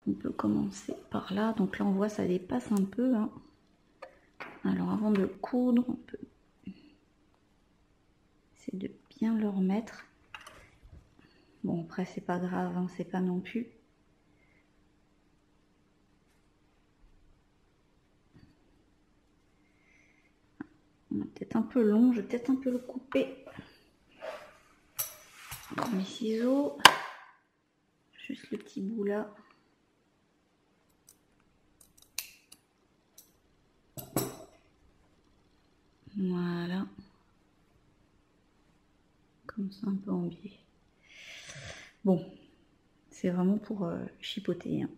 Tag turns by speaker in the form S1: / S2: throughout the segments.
S1: On peut commencer par là. Donc là, on voit ça dépasse un peu. Hein. Alors avant de coudre, on peut essayer de bien le remettre. Bon, après, c'est pas grave, hein, c'est pas non plus. On a peut-être un peu long, je vais peut-être un peu le couper. Dans mes ciseaux. Juste le petit bout là. Voilà. Comme ça, un peu en biais. Bon, c'est vraiment pour chipoter. Hein.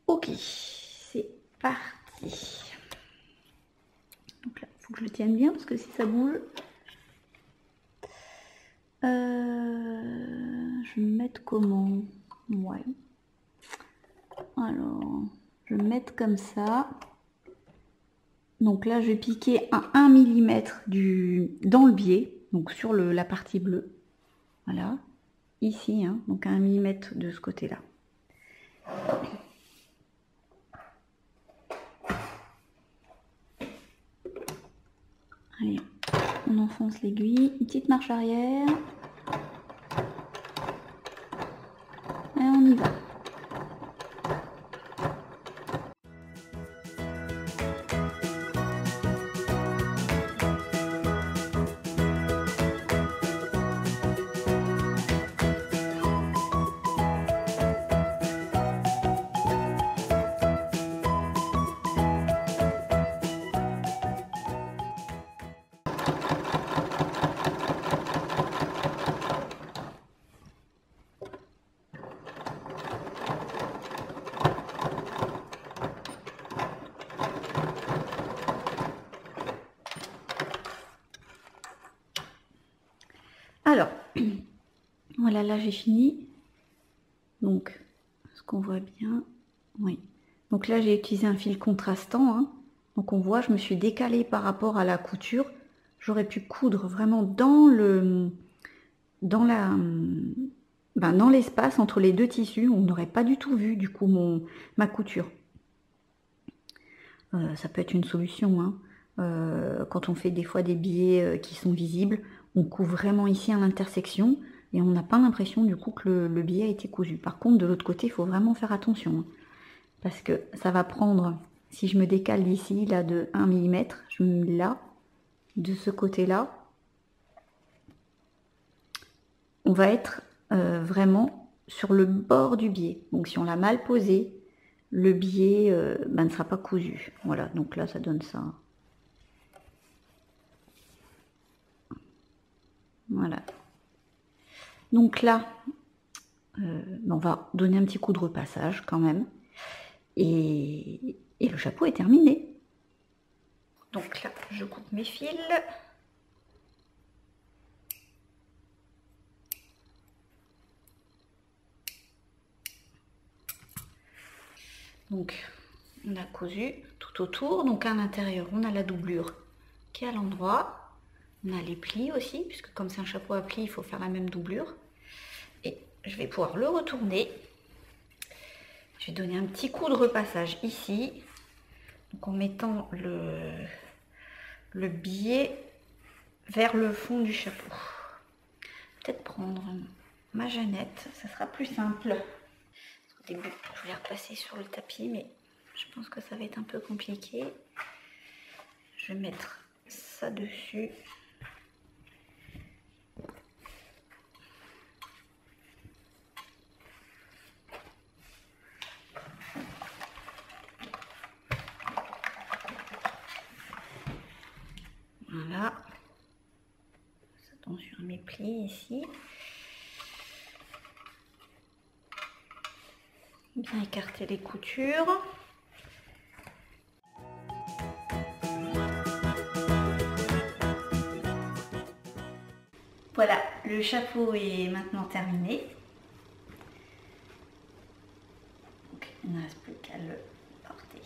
S1: Ok, c'est parti. Donc là, il faut que je le tienne bien parce que si ça bouge... je vais me mettre comment? Ouais. Alors, je vais me mettre comme ça. Donc là, je vais piquer un 1 mm dans le biais, donc sur la partie bleue. Voilà. Ici, hein, donc 1 mm de ce côté-là. Allez, on enfonce l'aiguille, une petite marche arrière. Et on y va. Alors, voilà, là j'ai fini. Donc, est-ce qu'on voit bien? Oui. Donc là, j'ai utilisé un fil contrastant. Hein. Donc on voit, je me suis décalée par rapport à la couture. J'aurais pu coudre vraiment dans l'espace entre les deux tissus. On n'aurait pas du tout vu du coup ma couture. Ça peut être une solution. Hein. Quand on fait des fois des biais qui sont visibles, on coud vraiment ici à l'intersection et on n'a pas l'impression du coup que le biais a été cousu. Par contre, de l'autre côté, il faut vraiment faire attention. Hein, parce que ça va prendre, si je me décale d'ici, là de 1 mm, je me mets là, de ce côté-là, on va être vraiment sur le bord du biais. Donc si on l'a mal posé, le biais ne sera pas cousu. Voilà, donc là ça donne ça. Voilà. Donc là, on va donner un petit coup de repassage quand même. Et le chapeau est terminé. Donc là, je coupe mes fils. Donc, on a cousu tout autour. Donc à l'intérieur, on a la doublure qui est à l'endroit. On a les plis aussi, puisque comme c'est un chapeau à plis, il faut faire la même doublure. Et je vais pouvoir le retourner. Je vais donner un petit coup de repassage ici. Donc en mettant le biais vers le fond du chapeau. Peut-être prendre ma Jeannette, ça sera plus simple. Au début, je voulais repasser sur le tapis, mais je pense que ça va être un peu compliqué. Je vais mettre ça dessus. Voilà. Ça tombe sur mes plis ici. Bien écarter les coutures. Voilà, le chapeau est maintenant terminé. Donc, il ne reste plus qu'à le porter.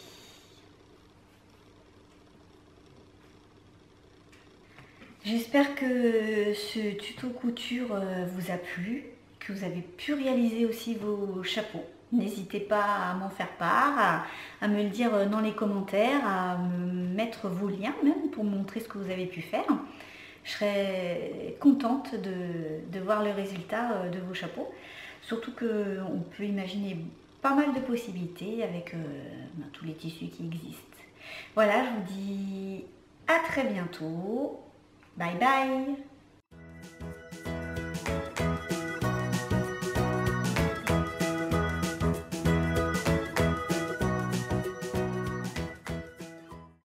S1: J'espère que ce tuto couture vous a plu, que vous avez pu réaliser aussi vos chapeaux. N'hésitez pas à m'en faire part, à me le dire dans les commentaires, à me mettre vos liens même pour montrer ce que vous avez pu faire. Je serais contente de voir le résultat de vos chapeaux. Surtout qu'on peut imaginer pas mal de possibilités avec tous les tissus qui existent. Voilà, je vous dis à très bientôt. Bye bye!